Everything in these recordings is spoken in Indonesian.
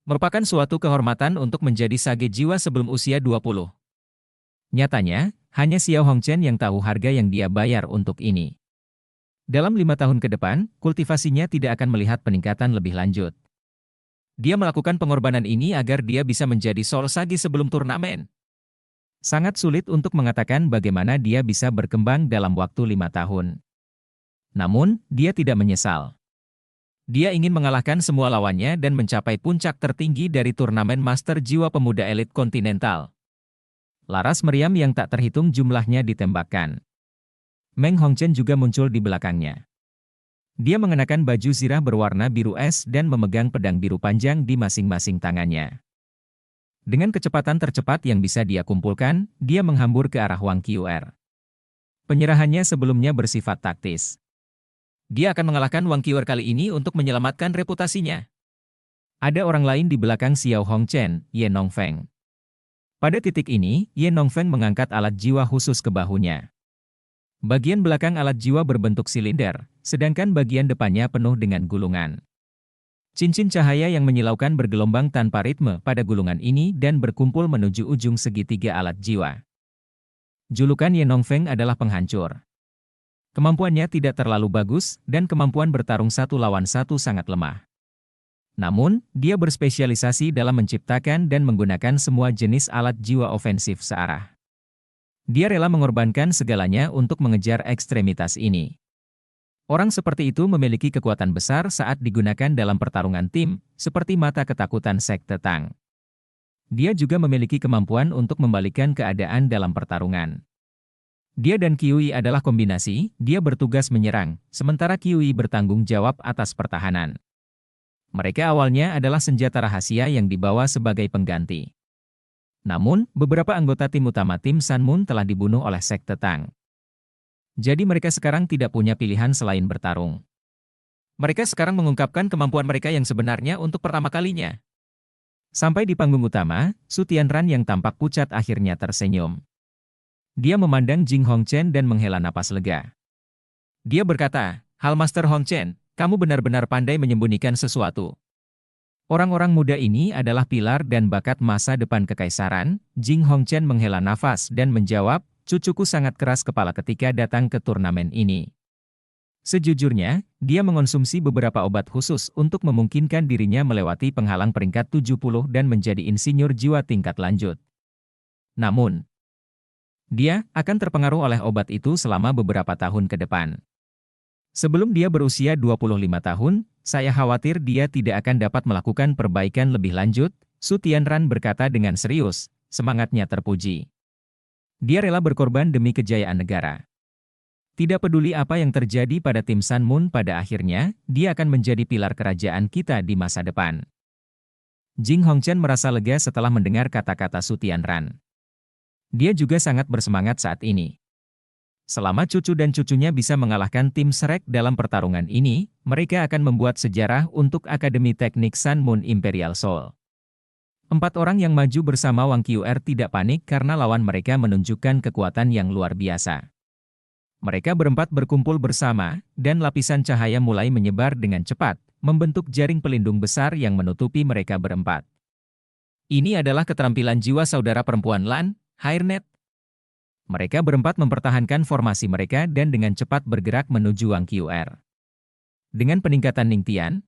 Merupakan suatu kehormatan untuk menjadi sage jiwa sebelum usia 20. Nyatanya, hanya Xiao Hongchen yang tahu harga yang dia bayar untuk ini. Dalam 5 tahun ke depan, kultivasinya tidak akan melihat peningkatan lebih lanjut. Dia melakukan pengorbanan ini agar dia bisa menjadi Soul Sage sebelum turnamen. Sangat sulit untuk mengatakan bagaimana dia bisa berkembang dalam waktu 5 tahun. Namun, dia tidak menyesal. Dia ingin mengalahkan semua lawannya dan mencapai puncak tertinggi dari turnamen Master Jiwa Pemuda Elit Kontinental. Laras meriam yang tak terhitung jumlahnya ditembakkan. Meng Hongchen juga muncul di belakangnya. Dia mengenakan baju zirah berwarna biru es dan memegang pedang biru panjang di masing-masing tangannya. Dengan kecepatan tercepat yang bisa dia kumpulkan, dia menghambur ke arah Wang Qiuer. Penyerahannya sebelumnya bersifat taktis. Dia akan mengalahkan Wang Qiuer kali ini untuk menyelamatkan reputasinya. Ada orang lain di belakang Xiao Hongchen, Ye Nongfeng. Pada titik ini, Ye Nongfeng mengangkat alat jiwa khusus ke bahunya. Bagian belakang alat jiwa berbentuk silinder, sedangkan bagian depannya penuh dengan gulungan. Cincin cahaya yang menyilaukan bergelombang tanpa ritme pada gulungan ini dan berkumpul menuju ujung segitiga alat jiwa. Julukan Ye Nongfeng adalah penghancur. Kemampuannya tidak terlalu bagus, dan kemampuan bertarung satu lawan satu sangat lemah. Namun, dia berspesialisasi dalam menciptakan dan menggunakan semua jenis alat jiwa ofensif searah. Dia rela mengorbankan segalanya untuk mengejar ekstremitas ini. Orang seperti itu memiliki kekuatan besar saat digunakan dalam pertarungan tim, seperti mata ketakutan sekte Tang. Dia juga memiliki kemampuan untuk membalikkan keadaan dalam pertarungan. Dia dan Qiuyi adalah kombinasi, dia bertugas menyerang, sementara Qiuyi bertanggung jawab atas pertahanan. Mereka awalnya adalah senjata rahasia yang dibawa sebagai pengganti. Namun, beberapa anggota tim utama tim Sun Moon telah dibunuh oleh sekte Tang. Jadi mereka sekarang tidak punya pilihan selain bertarung. Mereka sekarang mengungkapkan kemampuan mereka yang sebenarnya untuk pertama kalinya. Sampai di panggung utama, Su Tianran yang tampak pucat akhirnya tersenyum. Dia memandang Jing Hongchen dan menghela napas lega. Dia berkata, "Hal Master Hongchen, kamu benar-benar pandai menyembunyikan sesuatu." Orang-orang muda ini adalah pilar dan bakat masa depan kekaisaran. Jing Hongchen menghela nafas dan menjawab, "Cucuku sangat keras kepala ketika datang ke turnamen ini." Sejujurnya, dia mengonsumsi beberapa obat khusus untuk memungkinkan dirinya melewati penghalang peringkat 70 dan menjadi insinyur jiwa tingkat lanjut. Namun, dia akan terpengaruh oleh obat itu selama beberapa tahun ke depan. Sebelum dia berusia 25 tahun, saya khawatir dia tidak akan dapat melakukan perbaikan lebih lanjut, Su Tianran berkata dengan serius, semangatnya terpuji. Dia rela berkorban demi kejayaan negara. Tidak peduli apa yang terjadi pada tim Sun Moon pada akhirnya, dia akan menjadi pilar kerajaan kita di masa depan. Jing Hongchen merasa lega setelah mendengar kata-kata Su Tianran. Dia juga sangat bersemangat saat ini. Selama cucu dan cucunya bisa mengalahkan tim Shrek dalam pertarungan ini, mereka akan membuat sejarah untuk Akademi Teknik Sun Moon Imperial Soul. 4 orang yang maju bersama Wang Qiuer tidak panik karena lawan mereka menunjukkan kekuatan yang luar biasa. Mereka berempat berkumpul bersama, dan lapisan cahaya mulai menyebar dengan cepat, membentuk jaring pelindung besar yang menutupi mereka berempat. Ini adalah keterampilan jiwa saudara perempuan Lan, Hairnet. Mereka berempat mempertahankan formasi mereka dan dengan cepat bergerak menuju Wang Qiuer. Dengan peningkatan Ningtian,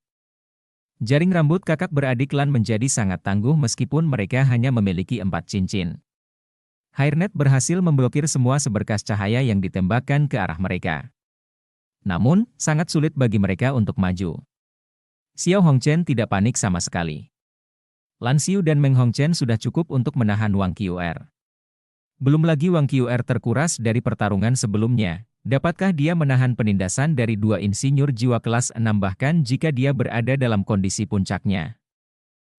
jaring rambut kakak beradik Lan menjadi sangat tangguh meskipun mereka hanya memiliki 4 cincin. Hairnet berhasil memblokir semua seberkas cahaya yang ditembakkan ke arah mereka. Namun, sangat sulit bagi mereka untuk maju. Xiao Hongchen tidak panik sama sekali. Lan Xiu dan Meng Hongchen sudah cukup untuk menahan Wang Qiuer. Belum lagi Wang Qiuer terkuras dari pertarungan sebelumnya. Dapatkah dia menahan penindasan dari 2 insinyur jiwa kelas 6 bahkan jika dia berada dalam kondisi puncaknya?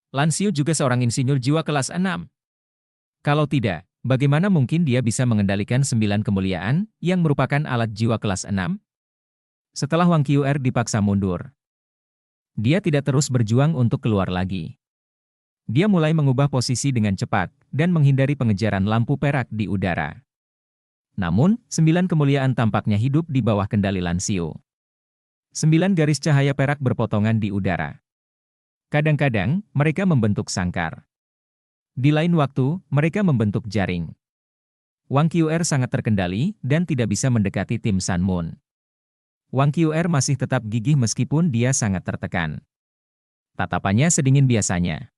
Lan Xiu juga seorang insinyur jiwa kelas 6. Kalau tidak, bagaimana mungkin dia bisa mengendalikan 9 kemuliaan, yang merupakan alat jiwa kelas 6? Setelah Wang Qiuer dipaksa mundur, dia tidak terus berjuang untuk keluar lagi. Dia mulai mengubah posisi dengan cepat, dan menghindari pengejaran lampu perak di udara. Namun, 9 kemuliaan tampaknya hidup di bawah kendali Lan Xiu. 9 garis cahaya perak berpotongan di udara. Kadang-kadang, mereka membentuk sangkar. Di lain waktu, mereka membentuk jaring. Wang Qr sangat terkendali dan tidak bisa mendekati tim Sun Moon. Wang Qr masih tetap gigih meskipun dia sangat tertekan. Tatapannya sedingin biasanya.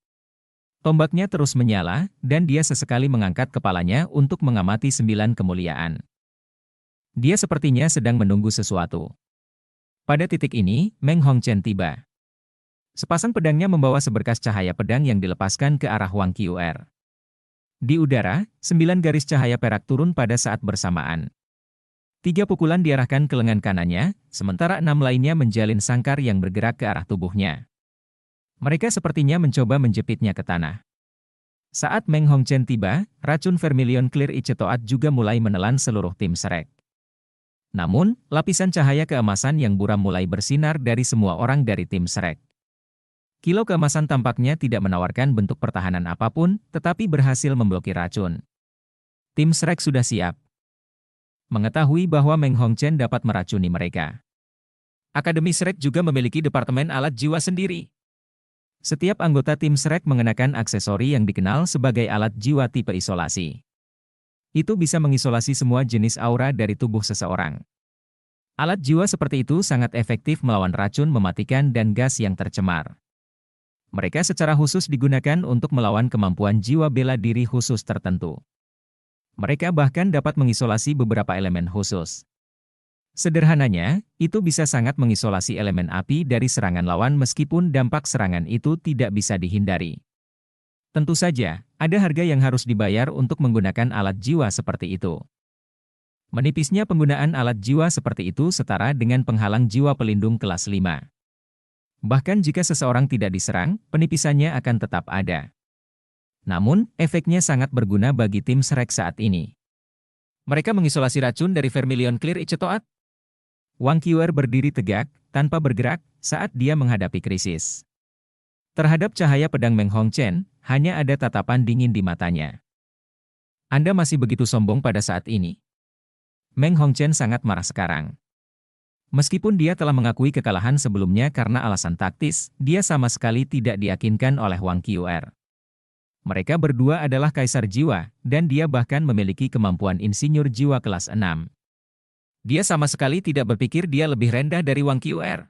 Tombaknya terus menyala, dan dia sesekali mengangkat kepalanya untuk mengamati 9 kemuliaan. Dia sepertinya sedang menunggu sesuatu. Pada titik ini, Meng Hongchen tiba. Sepasang pedangnya membawa seberkas cahaya pedang yang dilepaskan ke arah Wang Qr. Di udara, 9 garis cahaya perak turun pada saat bersamaan. 3 pukulan diarahkan ke lengan kanannya, sementara 6 lainnya menjalin sangkar yang bergerak ke arah tubuhnya. Mereka sepertinya mencoba menjepitnya ke tanah. Saat Meng Hongchen tiba, racun Vermilion Clear Icetoat juga mulai menelan seluruh tim Shrek. Namun, lapisan cahaya keemasan yang buram mulai bersinar dari semua orang dari tim Shrek. Kilau keemasan tampaknya tidak menawarkan bentuk pertahanan apapun, tetapi berhasil memblokir racun. Tim Shrek sudah siap. Mengetahui bahwa Meng Hongchen dapat meracuni mereka. Akademi Shrek juga memiliki departemen alat jiwa sendiri. Setiap anggota tim Shrek mengenakan aksesori yang dikenal sebagai alat jiwa tipe isolasi. Itu bisa mengisolasi semua jenis aura dari tubuh seseorang. Alat jiwa seperti itu sangat efektif melawan racun mematikan dan gas yang tercemar. Mereka secara khusus digunakan untuk melawan kemampuan jiwa bela diri khusus tertentu. Mereka bahkan dapat mengisolasi beberapa elemen khusus. Sederhananya, itu bisa sangat mengisolasi elemen api dari serangan lawan meskipun dampak serangan itu tidak bisa dihindari. Tentu saja, ada harga yang harus dibayar untuk menggunakan alat jiwa seperti itu. Menipisnya penggunaan alat jiwa seperti itu setara dengan penghalang jiwa pelindung kelas 5. Bahkan jika seseorang tidak diserang, penipisannya akan tetap ada. Namun, efeknya sangat berguna bagi tim Shrek saat ini. Mereka mengisolasi racun dari Vermilion Clear Icetoat. Wang Qr berdiri tegak, tanpa bergerak, saat dia menghadapi krisis. Terhadap cahaya pedang Meng Hongchen, hanya ada tatapan dingin di matanya. Anda masih begitu sombong pada saat ini. Meng Hongchen sangat marah sekarang. Meskipun dia telah mengakui kekalahan sebelumnya karena alasan taktis, dia sama sekali tidak diyakinkan oleh Wang Qr. Mereka berdua adalah kaisar jiwa, dan dia bahkan memiliki kemampuan insinyur jiwa kelas 6. Dia sama sekali tidak berpikir dia lebih rendah dari Wang Qr.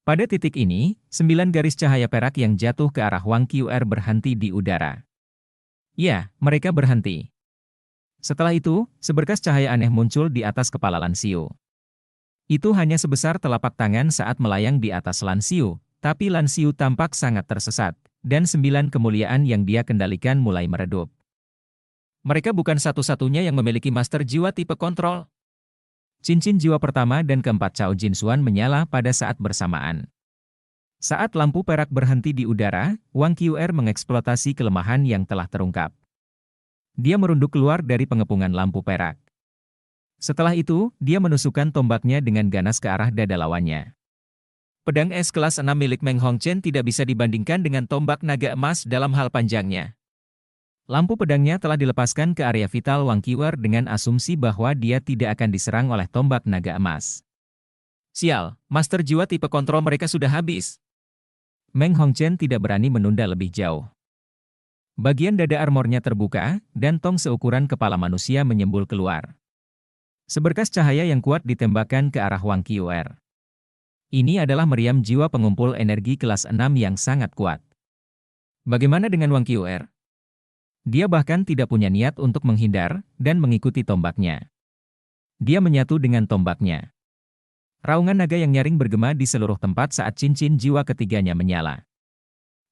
Pada titik ini, 9 garis cahaya perak yang jatuh ke arah Wang Qr berhenti di udara. Ya, mereka berhenti. Setelah itu, seberkas cahaya aneh muncul di atas kepala Lan Xiu. Itu hanya sebesar telapak tangan saat melayang di atas Lan Xiu, tapi Lan Xiu tampak sangat tersesat, dan 9 kemuliaan yang dia kendalikan mulai meredup. Mereka bukan satu-satunya yang memiliki master jiwa tipe kontrol. Cincin jiwa pertama dan keempat Cao Jinsuan menyala pada saat bersamaan. Saat lampu perak berhenti di udara, Wang Qr mengeksploitasi kelemahan yang telah terungkap. Dia merunduk keluar dari pengepungan lampu perak. Setelah itu, dia menusukkan tombaknya dengan ganas ke arah dada lawannya. Pedang es kelas 6 milik Meng Hongchen tidak bisa dibandingkan dengan tombak naga emas dalam hal panjangnya. Lampu pedangnya telah dilepaskan ke area vital Wang Qr dengan asumsi bahwa dia tidak akan diserang oleh tombak naga emas. Sial, master jiwa tipe kontrol mereka sudah habis. Meng Hongchen tidak berani menunda lebih jauh. Bagian dada armornya terbuka, dan tong seukuran kepala manusia menyembul keluar. Seberkas cahaya yang kuat ditembakkan ke arah Wang Qr. Ini adalah meriam jiwa pengumpul energi kelas 6 yang sangat kuat. Bagaimana dengan Wang Qr? Dia bahkan tidak punya niat untuk menghindar, dan mengikuti tombaknya. Dia menyatu dengan tombaknya. Raungan naga yang nyaring bergema di seluruh tempat saat cincin jiwa ketiganya menyala.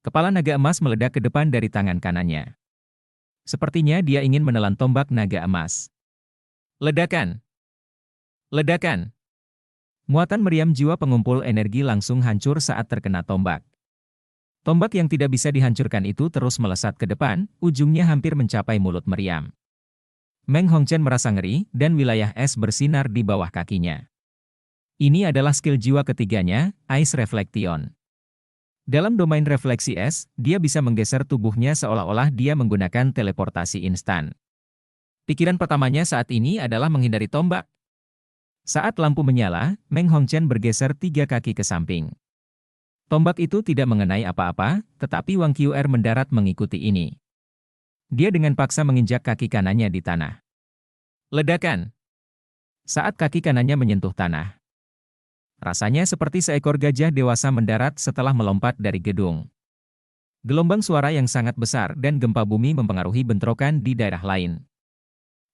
Kepala naga emas meledak ke depan dari tangan kanannya. Sepertinya dia ingin menelan tombak naga emas. Ledakan! Ledakan! Muatan meriam jiwa pengumpul energi langsung hancur saat terkena tombak. Tombak yang tidak bisa dihancurkan itu terus melesat ke depan, ujungnya hampir mencapai mulut meriam. Meng Hongchen merasa ngeri, dan wilayah es bersinar di bawah kakinya. Ini adalah skill jiwa ketiganya, Ice Reflection. Dalam domain refleksi es, dia bisa menggeser tubuhnya seolah-olah dia menggunakan teleportasi instan. Pikiran pertamanya saat ini adalah menghindari tombak. Saat lampu menyala, Meng Hongchen bergeser 3 kaki ke samping. Tombak itu tidak mengenai apa-apa, tetapi Wang Qr mendarat mengikuti ini. Dia dengan paksa menginjak kaki kanannya di tanah. Ledakan. Saat kaki kanannya menyentuh tanah, rasanya seperti seekor gajah dewasa mendarat setelah melompat dari gedung. Gelombang suara yang sangat besar dan gempa bumi mempengaruhi bentrokan di daerah lain.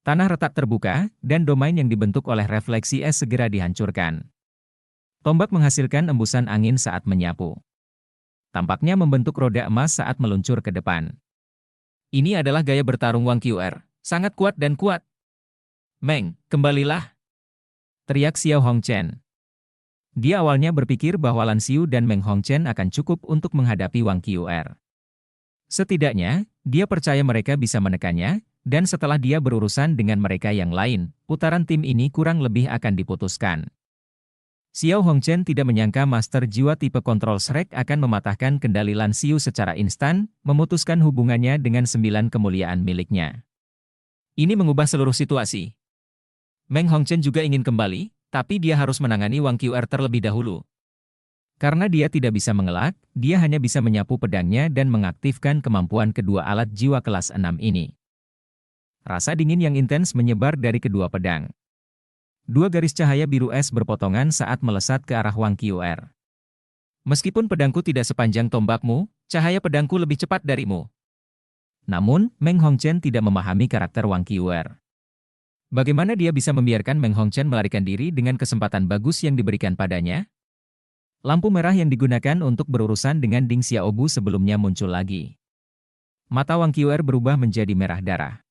Tanah retak terbuka, dan domain yang dibentuk oleh refleksi es segera dihancurkan. Tombak menghasilkan embusan angin saat menyapu. Tampaknya membentuk roda emas saat meluncur ke depan. Ini adalah gaya bertarung Wang Qr, sangat kuat dan kuat. Meng, kembalilah, teriak Xiao Hongchen. Dia awalnya berpikir bahwa Lan Xiu dan Meng Hongchen akan cukup untuk menghadapi Wang Qr. Setidaknya, dia percaya mereka bisa menekannya, dan setelah dia berurusan dengan mereka yang lain, putaran tim ini kurang lebih akan diputuskan. Xiao Hongchen tidak menyangka Master Jiwa tipe kontrol Shrek akan mematahkan kendali Lan Xiu secara instan, memutuskan hubungannya dengan 9 kemuliaan miliknya. Ini mengubah seluruh situasi. Meng Hongchen juga ingin kembali, tapi dia harus menangani Wang Qr terlebih dahulu. Karena dia tidak bisa mengelak, dia hanya bisa menyapu pedangnya dan mengaktifkan kemampuan kedua alat jiwa kelas 6 ini. Rasa dingin yang intens menyebar dari kedua pedang. 2 garis cahaya biru es berpotongan saat melesat ke arah Wang Qr. Meskipun pedangku tidak sepanjang tombakmu, cahaya pedangku lebih cepat darimu. Namun, Meng Hongchen tidak memahami karakter Wang Qr. Bagaimana dia bisa membiarkan Meng Hongchen melarikan diri dengan kesempatan bagus yang diberikan padanya? Lampu merah yang digunakan untuk berurusan dengan Ding Xiaobu sebelumnya muncul lagi. Mata Wang Qr berubah menjadi merah darah.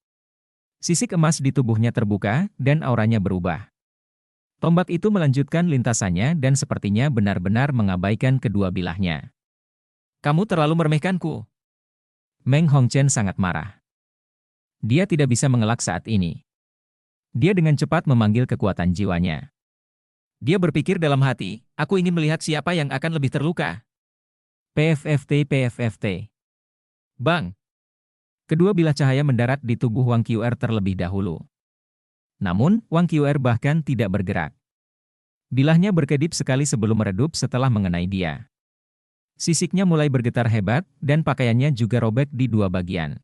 Sisik emas di tubuhnya terbuka, dan auranya berubah. Tombak itu melanjutkan lintasannya dan sepertinya benar-benar mengabaikan kedua bilahnya. Kamu terlalu meremehkanku. Meng Hongchen sangat marah. Dia tidak bisa mengelak saat ini. Dia dengan cepat memanggil kekuatan jiwanya. Dia berpikir dalam hati, aku ingin melihat siapa yang akan lebih terluka. PFFT PFFT. Bang! Kedua bilah cahaya mendarat di tubuh Wang Qr terlebih dahulu. Namun, Wang Qr bahkan tidak bergerak. Bilahnya berkedip sekali sebelum meredup setelah mengenai dia. Sisiknya mulai bergetar hebat, dan pakaiannya juga robek di 2 bagian.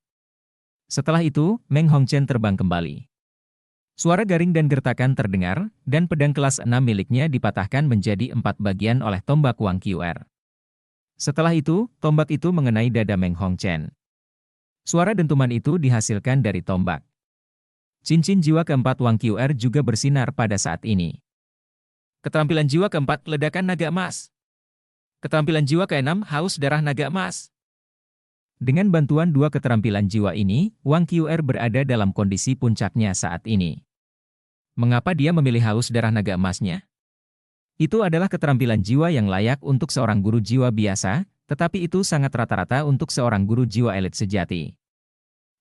Setelah itu, Meng Hongchen terbang kembali. Suara garing dan gertakan terdengar, dan pedang kelas 6 miliknya dipatahkan menjadi 4 bagian oleh tombak Wang Qr. Setelah itu, tombak itu mengenai dada Meng Hongchen. Suara dentuman itu dihasilkan dari tombak. Cincin jiwa keempat Wang Qr juga bersinar pada saat ini. Keterampilan jiwa keempat, ledakan naga emas. Keterampilan jiwa keenam, haus darah naga emas. Dengan bantuan 2 keterampilan jiwa ini, Wang Qr berada dalam kondisi puncaknya saat ini. Mengapa dia memilih haus darah naga emasnya? Itu adalah keterampilan jiwa yang layak untuk seorang guru jiwa biasa, tetapi itu sangat rata-rata untuk seorang guru jiwa elit sejati.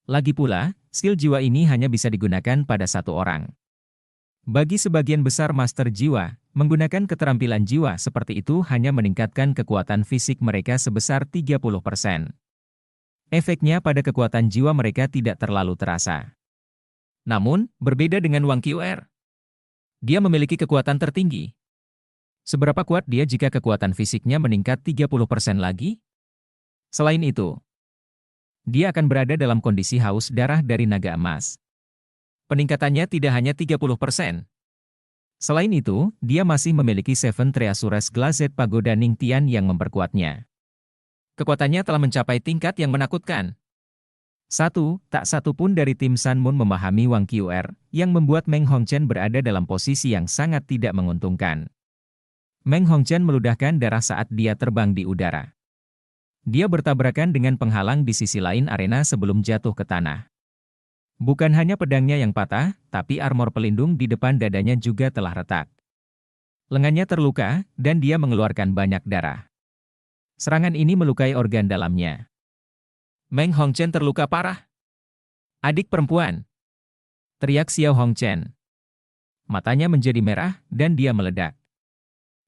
Lagi pula, skill jiwa ini hanya bisa digunakan pada 1 orang. Bagi sebagian besar master jiwa, menggunakan keterampilan jiwa seperti itu hanya meningkatkan kekuatan fisik mereka sebesar 30%. Efeknya pada kekuatan jiwa mereka tidak terlalu terasa. Namun, berbeda dengan Wang Qr. Dia memiliki kekuatan tertinggi. Seberapa kuat dia jika kekuatan fisiknya meningkat 30% lagi? Selain itu, dia akan berada dalam kondisi haus darah dari naga emas. Peningkatannya tidak hanya 30%. Selain itu, dia masih memiliki Seven Treasures Glazed Pagoda Ningtian yang memperkuatnya. Kekuatannya telah mencapai tingkat yang menakutkan. Tak satu pun dari tim Sun Moon memahami Wang Qr, yang membuat Meng Hongchen berada dalam posisi yang sangat tidak menguntungkan. Meng Hongchen meludahkan darah saat dia terbang di udara. Dia bertabrakan dengan penghalang di sisi lain arena sebelum jatuh ke tanah. Bukan hanya pedangnya yang patah, tapi armor pelindung di depan dadanya juga telah retak. Lengannya terluka, dan dia mengeluarkan banyak darah. Serangan ini melukai organ dalamnya. Meng Hongchen terluka parah. Adik perempuan, teriak Xiao Hongchen. Matanya menjadi merah, dan dia meledak.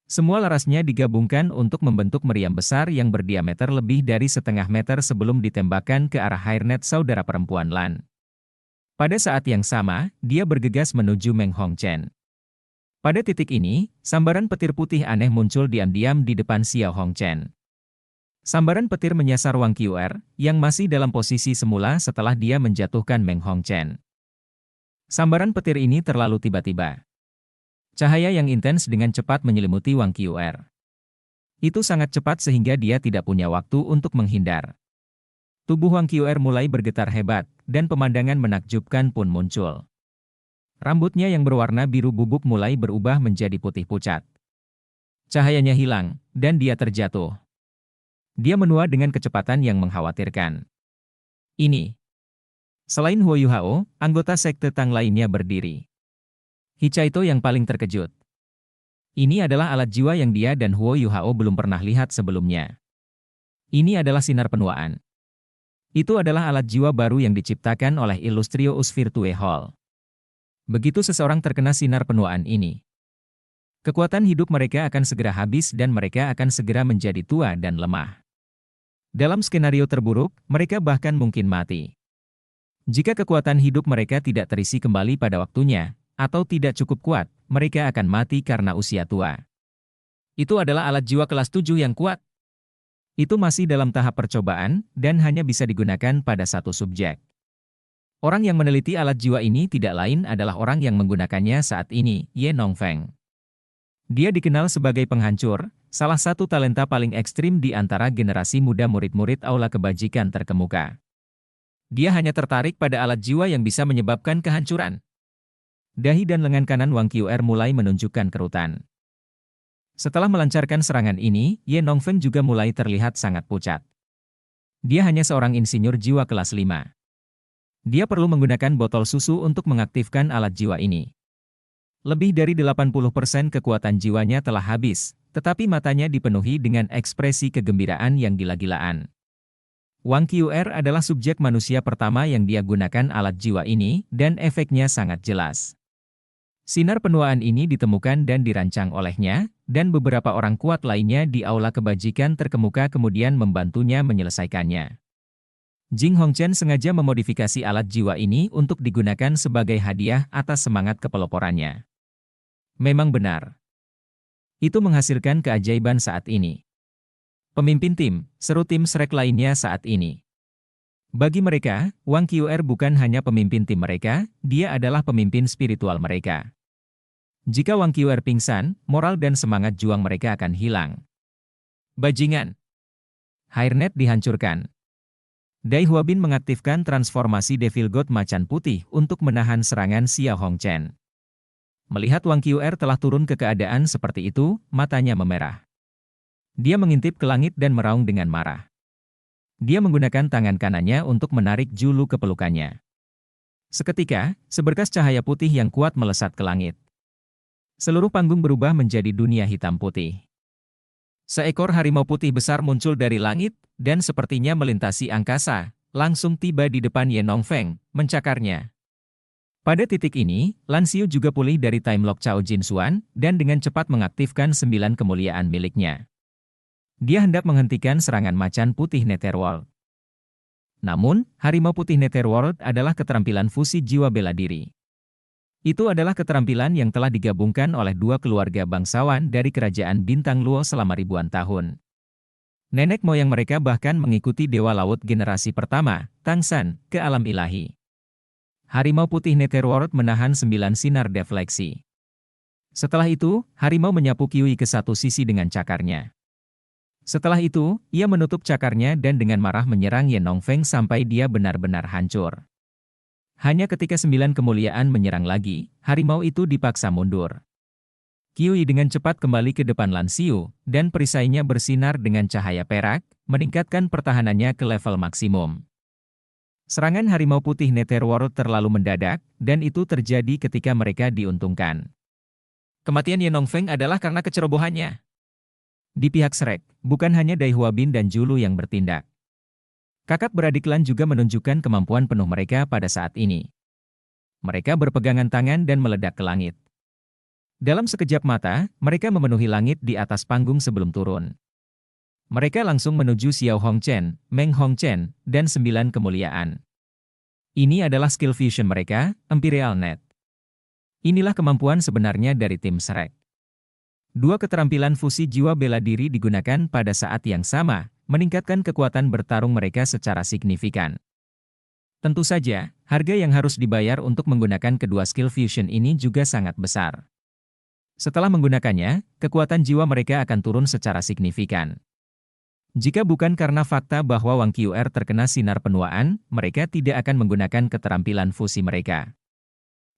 Semua larasnya digabungkan untuk membentuk meriam besar yang berdiameter lebih dari setengah meter sebelum ditembakkan ke arah hairnet saudara perempuan Lan. Pada saat yang sama, dia bergegas menuju Meng Hongchen. Pada titik ini, sambaran petir putih aneh muncul diam-diam di depan Xiao Hongchen. Sambaran petir menyasar Wang Qr, yang masih dalam posisi semula setelah dia menjatuhkan Meng Hongchen. Sambaran petir ini terlalu tiba-tiba. Cahaya yang intens dengan cepat menyelimuti Wang Qr. Itu sangat cepat sehingga dia tidak punya waktu untuk menghindar. Tubuh Wang Qr mulai bergetar hebat, dan pemandangan menakjubkan pun muncul. Rambutnya yang berwarna biru bubuk mulai berubah menjadi putih pucat. Cahayanya hilang, dan dia terjatuh. Dia menua dengan kecepatan yang mengkhawatirkan. Ini. Selain Huo Yuhao, anggota sekte Tang lainnya berdiri. Hicaito yang paling terkejut. Ini adalah alat jiwa yang dia dan Huo Yuhao belum pernah lihat sebelumnya. Ini adalah sinar penuaan. Itu adalah alat jiwa baru yang diciptakan oleh Illustrio Us Virtue Hall. Begitu seseorang terkena sinar penuaan ini, kekuatan hidup mereka akan segera habis dan mereka akan segera menjadi tua dan lemah. Dalam skenario terburuk, mereka bahkan mungkin mati. Jika kekuatan hidup mereka tidak terisi kembali pada waktunya, atau tidak cukup kuat, mereka akan mati karena usia tua. Itu adalah alat jiwa kelas 7 yang kuat. Itu masih dalam tahap percobaan, dan hanya bisa digunakan pada satu subjek. Orang yang meneliti alat jiwa ini tidak lain adalah orang yang menggunakannya saat ini, Ye Nongfeng. Dia dikenal sebagai penghancur, salah satu talenta paling ekstrim di antara generasi muda murid-murid Aula Kebajikan terkemuka. Dia hanya tertarik pada alat jiwa yang bisa menyebabkan kehancuran. Dahi dan lengan kanan Wang Qr mulai menunjukkan kerutan. Setelah melancarkan serangan ini, Ye Nongfeng juga mulai terlihat sangat pucat. Dia hanya seorang insinyur jiwa kelas 5. Dia perlu menggunakan botol susu untuk mengaktifkan alat jiwa ini. Lebih dari 80% kekuatan jiwanya telah habis, tetapi matanya dipenuhi dengan ekspresi kegembiraan yang gila-gilaan. Wang Qr adalah subjek manusia pertama yang dia gunakan alat jiwa ini, dan efeknya sangat jelas. Sinar penuaan ini ditemukan dan dirancang olehnya, dan beberapa orang kuat lainnya di Aula Kebajikan terkemuka kemudian membantunya menyelesaikannya. Jing Hongchen sengaja memodifikasi alat jiwa ini untuk digunakan sebagai hadiah atas semangat kepeloporannya. Memang benar. Itu menghasilkan keajaiban saat ini. Pemimpin tim, seru tim Shrek lainnya saat ini. Bagi mereka, Wang Qr bukan hanya pemimpin tim mereka, dia adalah pemimpin spiritual mereka. Jika Wang Qr pingsan, moral dan semangat juang mereka akan hilang. Bajingan. Hairnet dihancurkan. Dai Huabin mengaktifkan transformasi Devil God Macan Putih untuk menahan serangan Xiao Hongchen. Melihat Wang Qr telah turun ke keadaan seperti itu, matanya memerah. Dia mengintip ke langit dan meraung dengan marah. Dia menggunakan tangan kanannya untuk menarik Julu ke pelukannya. Seketika, seberkas cahaya putih yang kuat melesat ke langit. Seluruh panggung berubah menjadi dunia hitam putih. Seekor harimau putih besar muncul dari langit, dan sepertinya melintasi angkasa, langsung tiba di depan Ye Nongfeng, mencakarnya. Pada titik ini, Lan Xiu juga pulih dari Time Lock Cao Jin Xuan, dan dengan cepat mengaktifkan 9 kemuliaan miliknya. Dia hendak menghentikan serangan macan putih Netherworld. Namun, harimau putih Netherworld adalah keterampilan fusi jiwa bela diri. Itu adalah keterampilan yang telah digabungkan oleh dua keluarga bangsawan dari kerajaan Bintang Luo selama ribuan tahun. Nenek moyang mereka bahkan mengikuti Dewa Laut generasi pertama, Tang San, ke alam ilahi. Harimau putih Netherworld menahan 9 sinar defleksi. Setelah itu, harimau menyapu Kiwi ke satu sisi dengan cakarnya. Setelah itu, ia menutup cakarnya dan dengan marah menyerang Ye Nongfeng sampai dia benar-benar hancur. Hanya ketika 9 kemuliaan menyerang lagi, harimau itu dipaksa mundur. Kiwi dengan cepat kembali ke depan Lan Xiu, dan perisainya bersinar dengan cahaya perak, meningkatkan pertahanannya ke level maksimum. Serangan harimau putih Netherworld terlalu mendadak, dan itu terjadi ketika mereka diuntungkan. Kematian Ye Nongfeng adalah karena kecerobohannya. Di pihak Shrek, bukan hanya Dai Huabin dan Julu yang bertindak. Kakak beradik Lan juga menunjukkan kemampuan penuh mereka pada saat ini. Mereka berpegangan tangan dan meledak ke langit. Dalam sekejap mata, mereka memenuhi langit di atas panggung sebelum turun. Mereka langsung menuju Xiao Hongchen, Meng Hongchen, dan 9 kemuliaan. Ini adalah skill fusion mereka, Imperial Net. Inilah kemampuan sebenarnya dari tim Shrek. Dua keterampilan fusi jiwa bela diri digunakan pada saat yang sama, meningkatkan kekuatan bertarung mereka secara signifikan. Tentu saja, harga yang harus dibayar untuk menggunakan kedua skill fusion ini juga sangat besar. Setelah menggunakannya, kekuatan jiwa mereka akan turun secara signifikan. Jika bukan karena fakta bahwa Wang Qr terkena sinar penuaan, mereka tidak akan menggunakan keterampilan fusi mereka.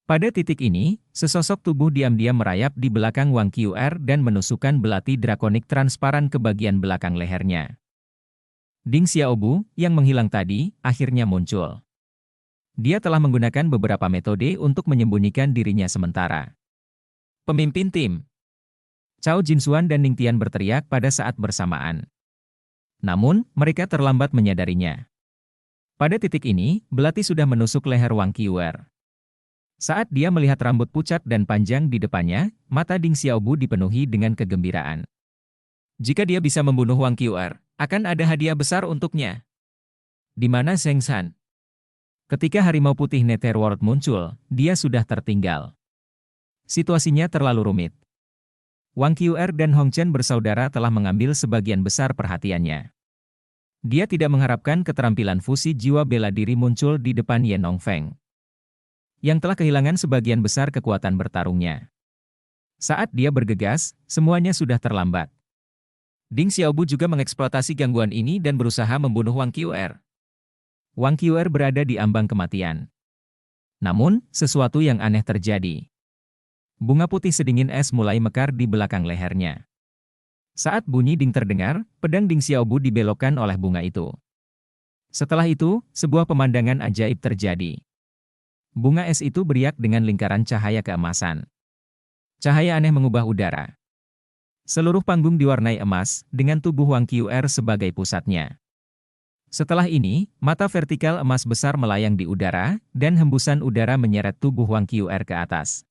Pada titik ini, sesosok tubuh diam-diam merayap di belakang Wang Qr dan menusukkan belati drakonik transparan ke bagian belakang lehernya. Ding Xiaobu, yang menghilang tadi, akhirnya muncul. Dia telah menggunakan beberapa metode untuk menyembunyikan dirinya sementara. Pemimpin tim Cao Jinsuan dan Ning Tian berteriak pada saat bersamaan. Namun, mereka terlambat menyadarinya. Pada titik ini, belati sudah menusuk leher Wang Qr. Saat dia melihat rambut pucat dan panjang di depannya, mata Ding Xiaobu dipenuhi dengan kegembiraan. Jika dia bisa membunuh Wang Qr, akan ada hadiah besar untuknya. Di mana Zheng San? Ketika harimau putih Netherworld muncul, dia sudah tertinggal. Situasinya terlalu rumit. Wang Qr dan Hong Chen bersaudara telah mengambil sebagian besar perhatiannya. Dia tidak mengharapkan keterampilan fusi jiwa bela diri muncul di depan Ye Nongfeng, yang telah kehilangan sebagian besar kekuatan bertarungnya. Saat dia bergegas, semuanya sudah terlambat. Ding Xiaobu juga mengeksploitasi gangguan ini dan berusaha membunuh Wang Qr. Wang Qr berada di ambang kematian. Namun, sesuatu yang aneh terjadi. Bunga putih sedingin es mulai mekar di belakang lehernya. Saat bunyi ding terdengar, pedang Ding Xiaobu dibelokkan oleh bunga itu. Setelah itu, sebuah pemandangan ajaib terjadi. Bunga es itu beriak dengan lingkaran cahaya keemasan. Cahaya aneh mengubah udara. Seluruh panggung diwarnai emas, dengan tubuh Wang Qr sebagai pusatnya. Setelah ini, mata vertikal emas besar melayang di udara, dan hembusan udara menyeret tubuh Wang Qr ke atas.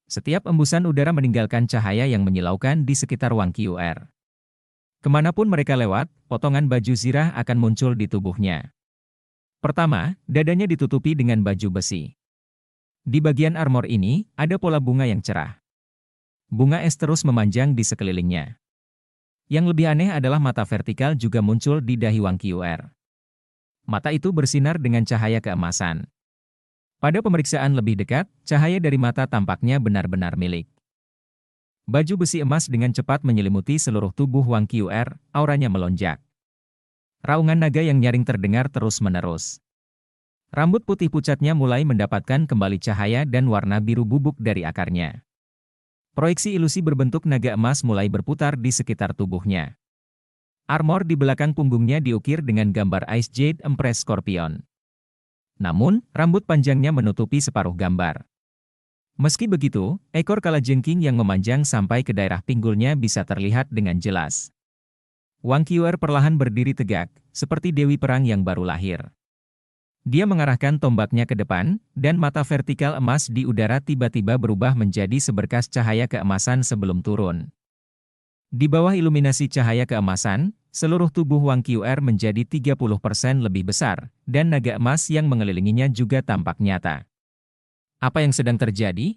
Setiap embusan udara meninggalkan cahaya yang menyilaukan di sekitar Wang Qr. Kemanapun mereka lewat, potongan baju zirah akan muncul di tubuhnya. Pertama, dadanya ditutupi dengan baju besi. Di bagian armor ini, ada pola bunga yang cerah. Bunga es terus memanjang di sekelilingnya. Yang lebih aneh adalah mata vertikal juga muncul di dahi Wang Qr. Mata itu bersinar dengan cahaya keemasan. Pada pemeriksaan lebih dekat, cahaya dari mata tampaknya benar-benar milik. Baju besi emas dengan cepat menyelimuti seluruh tubuh Wang Qr, auranya melonjak. Raungan naga yang nyaring terdengar terus-menerus. Rambut putih pucatnya mulai mendapatkan kembali cahaya dan warna biru bubuk dari akarnya. Proyeksi ilusi berbentuk naga emas mulai berputar di sekitar tubuhnya. Armor di belakang punggungnya diukir dengan gambar Ice Jade Empress Scorpion. Namun, rambut panjangnya menutupi separuh gambar. Meski begitu, ekor kalajengking yang memanjang sampai ke daerah pinggulnya bisa terlihat dengan jelas. Wang Qr perlahan berdiri tegak, seperti dewi perang yang baru lahir. Dia mengarahkan tombaknya ke depan, dan mata vertikal emas di udara tiba-tiba berubah menjadi seberkas cahaya keemasan sebelum turun. Di bawah iluminasi cahaya keemasan, seluruh tubuh Wang Qr menjadi 30% lebih besar, dan naga emas yang mengelilinginya juga tampak nyata. Apa yang sedang terjadi?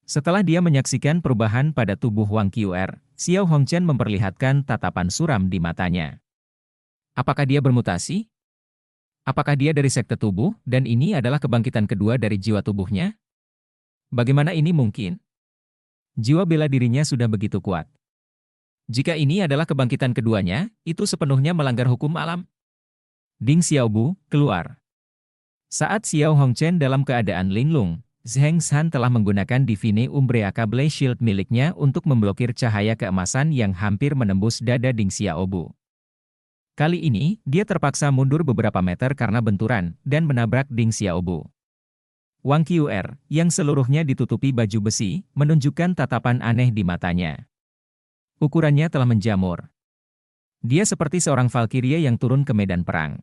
Setelah dia menyaksikan perubahan pada tubuh Wang Qr, Xiao Hongchen memperlihatkan tatapan suram di matanya. Apakah dia bermutasi? Apakah dia dari sekte tubuh, dan ini adalah kebangkitan kedua dari jiwa tubuhnya? Bagaimana ini mungkin? Jiwa bela dirinya sudah begitu kuat. Jika ini adalah kebangkitan keduanya, itu sepenuhnya melanggar hukum alam. Ding Xiaobu, keluar. Saat Xiao Hongchen dalam keadaan linglung, Zheng San telah menggunakan Divine Umbrea Cable Shield miliknya untuk memblokir cahaya keemasan yang hampir menembus dada Ding Xiaobu. Kali ini, dia terpaksa mundur beberapa meter karena benturan, dan menabrak Ding Xiaobu. Wang Qr, yang seluruhnya ditutupi baju besi, menunjukkan tatapan aneh di matanya. Ukurannya telah menjamur. Dia seperti seorang Valkyrie yang turun ke medan perang.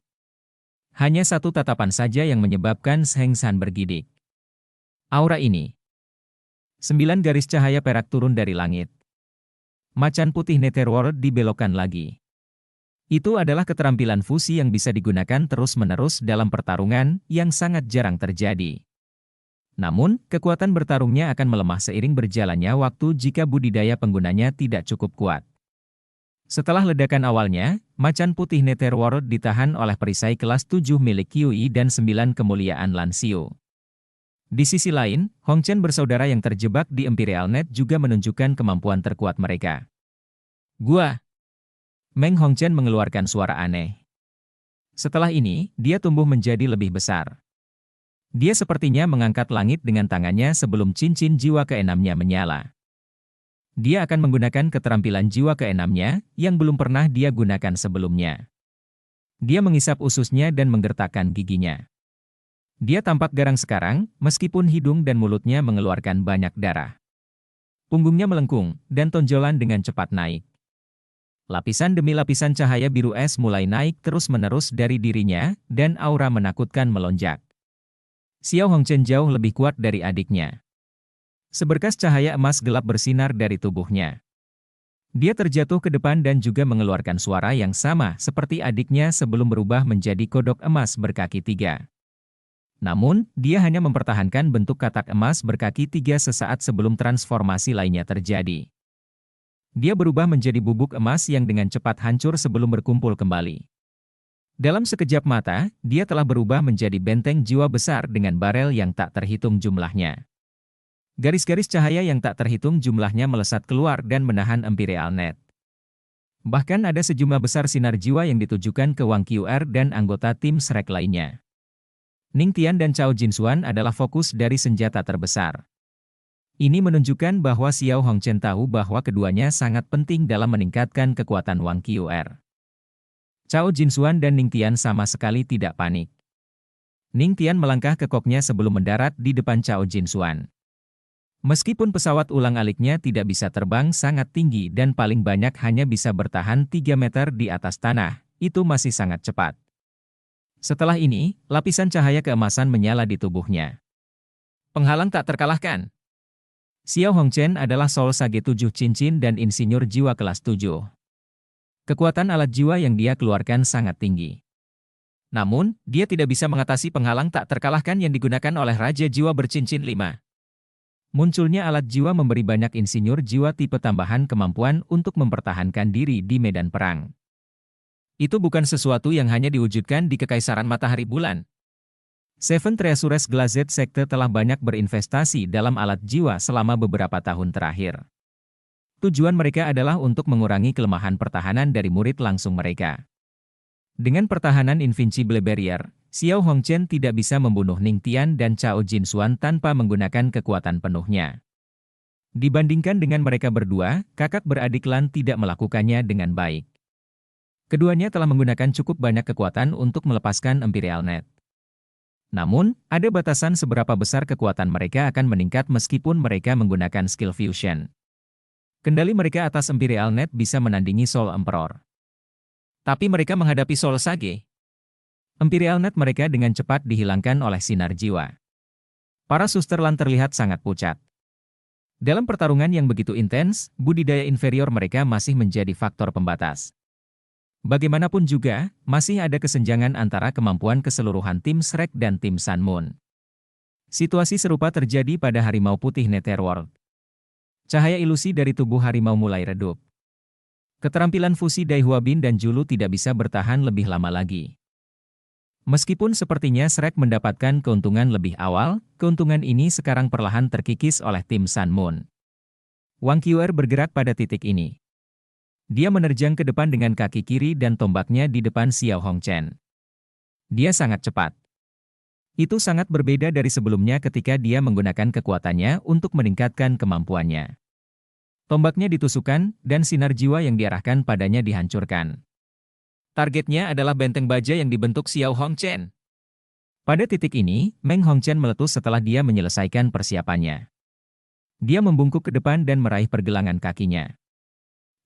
Hanya satu tatapan saja yang menyebabkan Zheng San bergidik. Aura ini. 9 garis cahaya perak turun dari langit. Macan putih Netherworld dibelokkan lagi. Itu adalah keterampilan fusi yang bisa digunakan terus-menerus dalam pertarungan yang sangat jarang terjadi. Namun, kekuatan bertarungnya akan melemah seiring berjalannya waktu jika budidaya penggunanya tidak cukup kuat. Setelah ledakan awalnya, macan putih Netherworld ditahan oleh perisai kelas 7 milik Kyui dan 9 kemuliaan Lancio. Di sisi lain, Hongchen bersaudara yang terjebak di Imperial Net juga menunjukkan kemampuan terkuat mereka. Gua! Meng Hongchen mengeluarkan suara aneh. Setelah ini, dia tumbuh menjadi lebih besar. Dia sepertinya mengangkat langit dengan tangannya sebelum cincin jiwa keenamnya menyala. Dia akan menggunakan keterampilan jiwa keenamnya, yang belum pernah dia gunakan sebelumnya. Dia mengisap ususnya dan menggertakkan giginya. Dia tampak garang sekarang, meskipun hidung dan mulutnya mengeluarkan banyak darah. Punggungnya melengkung, dan tonjolan dengan cepat naik. Lapisan demi lapisan cahaya biru es mulai naik terus-menerus dari dirinya, dan aura menakutkan melonjak. Xiao Hongchen jauh lebih kuat dari adiknya. Seberkas cahaya emas gelap bersinar dari tubuhnya. Dia terjatuh ke depan dan juga mengeluarkan suara yang sama seperti adiknya sebelum berubah menjadi kodok emas berkaki 3. Namun, dia hanya mempertahankan bentuk katak emas berkaki 3 sesaat sebelum transformasi lainnya terjadi. Dia berubah menjadi bubuk emas yang dengan cepat hancur sebelum berkumpul kembali. Dalam sekejap mata, dia telah berubah menjadi benteng jiwa besar dengan barel yang tak terhitung jumlahnya. Garis-garis cahaya yang tak terhitung jumlahnya melesat keluar dan menahan Imperial Net. Bahkan ada sejumlah besar sinar jiwa yang ditujukan ke Wang Qiu'er dan anggota tim Shrek lainnya. Ning Tian dan Cao Jinxuan adalah fokus dari senjata terbesar. Ini menunjukkan bahwa Xiao Hongchen tahu bahwa keduanya sangat penting dalam meningkatkan kekuatan Wang Qiu'er. Cao Jinxuan dan Ning Tian sama sekali tidak panik. Ning Tian melangkah ke koknya sebelum mendarat di depan Cao Jinxuan. Meskipun pesawat ulang-aliknya tidak bisa terbang sangat tinggi dan paling banyak hanya bisa bertahan 3 meter di atas tanah, itu masih sangat cepat. Setelah ini, lapisan cahaya keemasan menyala di tubuhnya. Penghalang tak terkalahkan. Xiao Hongchen adalah Soul Sage 7 cincin dan insinyur jiwa kelas 7. Kekuatan alat jiwa yang dia keluarkan sangat tinggi. Namun, dia tidak bisa mengatasi penghalang tak terkalahkan yang digunakan oleh Raja Jiwa bercincin 5. Munculnya alat jiwa memberi banyak insinyur jiwa tipe tambahan kemampuan untuk mempertahankan diri di medan perang. Itu bukan sesuatu yang hanya diwujudkan di Kekaisaran Matahari Bulan. Seven Treasures Glazed Sekte telah banyak berinvestasi dalam alat jiwa selama beberapa tahun terakhir. Tujuan mereka adalah untuk mengurangi kelemahan pertahanan dari murid langsung mereka. Dengan pertahanan Invincible Barrier, Xiao Hongchen tidak bisa membunuh Ning Tian dan Cao Jinxuan tanpa menggunakan kekuatan penuhnya. Dibandingkan dengan mereka berdua, kakak beradik Lan tidak melakukannya dengan baik. Keduanya telah menggunakan cukup banyak kekuatan untuk melepaskan Imperial Net. Namun, ada batasan seberapa besar kekuatan mereka akan meningkat meskipun mereka menggunakan skill fusion. Kendali mereka atas Imperial Net bisa menandingi Soul Emperor. Tapi mereka menghadapi Soul Sage. Imperial Net mereka dengan cepat dihilangkan oleh sinar jiwa. Para suster Lan terlihat sangat pucat. Dalam pertarungan yang begitu intens, budidaya inferior mereka masih menjadi faktor pembatas. Bagaimanapun juga, masih ada kesenjangan antara kemampuan keseluruhan tim Shrek dan tim Sun Moon. Situasi serupa terjadi pada Harimau Putih Netherworld. Cahaya ilusi dari tubuh harimau mulai redup. Keterampilan fusi Dai Hua Bin dan Julu tidak bisa bertahan lebih lama lagi. Meskipun sepertinya Shrek mendapatkan keuntungan lebih awal, keuntungan ini sekarang perlahan terkikis oleh tim Sun Moon. Wang Qiu'er bergerak pada titik ini. Dia menerjang ke depan dengan kaki kiri dan tombaknya di depan Xiao Hongchen. Dia sangat cepat. Itu sangat berbeda dari sebelumnya ketika dia menggunakan kekuatannya untuk meningkatkan kemampuannya. Tombaknya ditusukkan, dan sinar jiwa yang diarahkan padanya dihancurkan. Targetnya adalah benteng baja yang dibentuk Xiao Hongchen. Pada titik ini, Meng Hongchen meletus setelah dia menyelesaikan persiapannya. Dia membungkuk ke depan dan meraih pergelangan kakinya.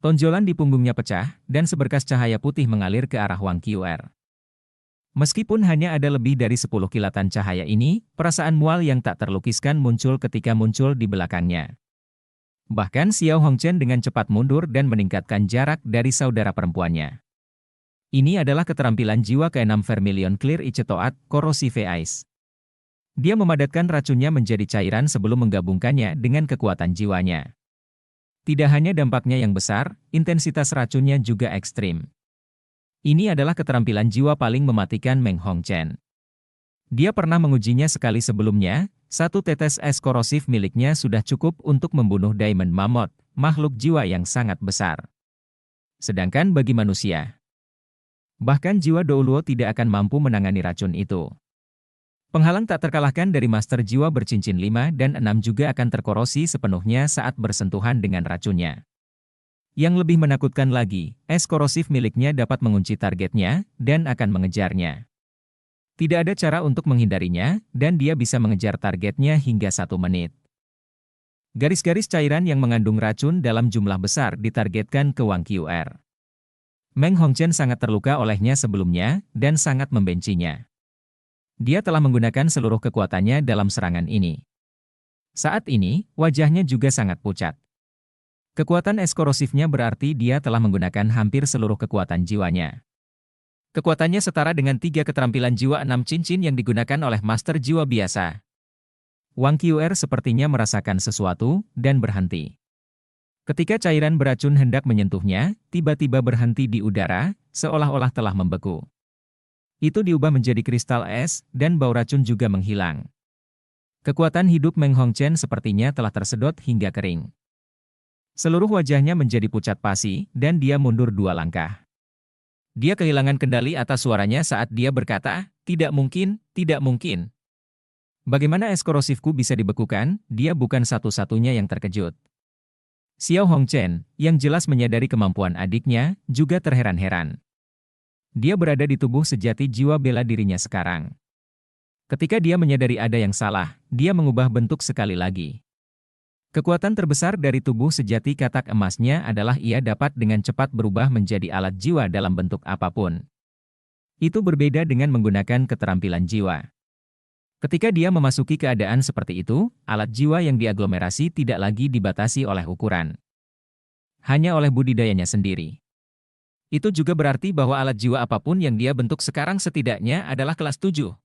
Tonjolan di punggungnya pecah, dan seberkas cahaya putih mengalir ke arah Wang Qiu'er. Meskipun hanya ada lebih dari 10 kilatan cahaya ini, perasaan mual yang tak terlukiskan muncul ketika muncul di belakangnya. Bahkan Xiao Hongchen dengan cepat mundur dan meningkatkan jarak dari saudara perempuannya. Ini adalah keterampilan jiwa ke-6 Vermilion Clear Icetoat, Corrosive Ice. Dia memadatkan racunnya menjadi cairan sebelum menggabungkannya dengan kekuatan jiwanya. Tidak hanya dampaknya yang besar, intensitas racunnya juga ekstrim. Ini adalah keterampilan jiwa paling mematikan Meng Hongchen. Dia pernah mengujinya sekali sebelumnya, satu tetes es korosif miliknya sudah cukup untuk membunuh Diamond Mammoth, makhluk jiwa yang sangat besar. Sedangkan bagi manusia, bahkan jiwa Douluo tidak akan mampu menangani racun itu. Penghalang tak terkalahkan dari Master Jiwa bercincin 5 dan 6 juga akan terkorosi sepenuhnya saat bersentuhan dengan racunnya. Yang lebih menakutkan lagi, es korosif miliknya dapat mengunci targetnya dan akan mengejarnya. Tidak ada cara untuk menghindarinya, dan dia bisa mengejar targetnya hingga 1 menit. Garis-garis cairan yang mengandung racun dalam jumlah besar ditargetkan ke Wang Qr. Meng Hongchen sangat terluka olehnya sebelumnya, dan sangat membencinya. Dia telah menggunakan seluruh kekuatannya dalam serangan ini. Saat ini, wajahnya juga sangat pucat. Kekuatan es korosifnya berarti dia telah menggunakan hampir seluruh kekuatan jiwanya. Kekuatannya setara dengan 3 keterampilan jiwa 6 cincin yang digunakan oleh Master Jiwa biasa. Wang Qr sepertinya merasakan sesuatu, dan berhenti. Ketika cairan beracun hendak menyentuhnya, tiba-tiba berhenti di udara, seolah-olah telah membeku. Itu diubah menjadi kristal es, dan bau racun juga menghilang. Kekuatan hidup Meng Hongchen sepertinya telah tersedot hingga kering. Seluruh wajahnya menjadi pucat pasi, dan dia mundur 2 langkah. Dia kehilangan kendali atas suaranya saat dia berkata, "Tidak mungkin, tidak mungkin. Bagaimana es korosifku bisa dibekukan?" Dia bukan satu-satunya yang terkejut. Xiao Hongchen, yang jelas menyadari kemampuan adiknya, juga terheran-heran. Dia berada di tubuh sejati jiwa bela dirinya sekarang. Ketika dia menyadari ada yang salah, dia mengubah bentuk sekali lagi. Kekuatan terbesar dari tubuh sejati katak emasnya adalah ia dapat dengan cepat berubah menjadi alat jiwa dalam bentuk apapun. Itu berbeda dengan menggunakan keterampilan jiwa. Ketika dia memasuki keadaan seperti itu, alat jiwa yang diaglomerasi tidak lagi dibatasi oleh ukuran. Hanya oleh budidayanya sendiri. Itu juga berarti bahwa alat jiwa apapun yang dia bentuk sekarang setidaknya adalah kelas 7.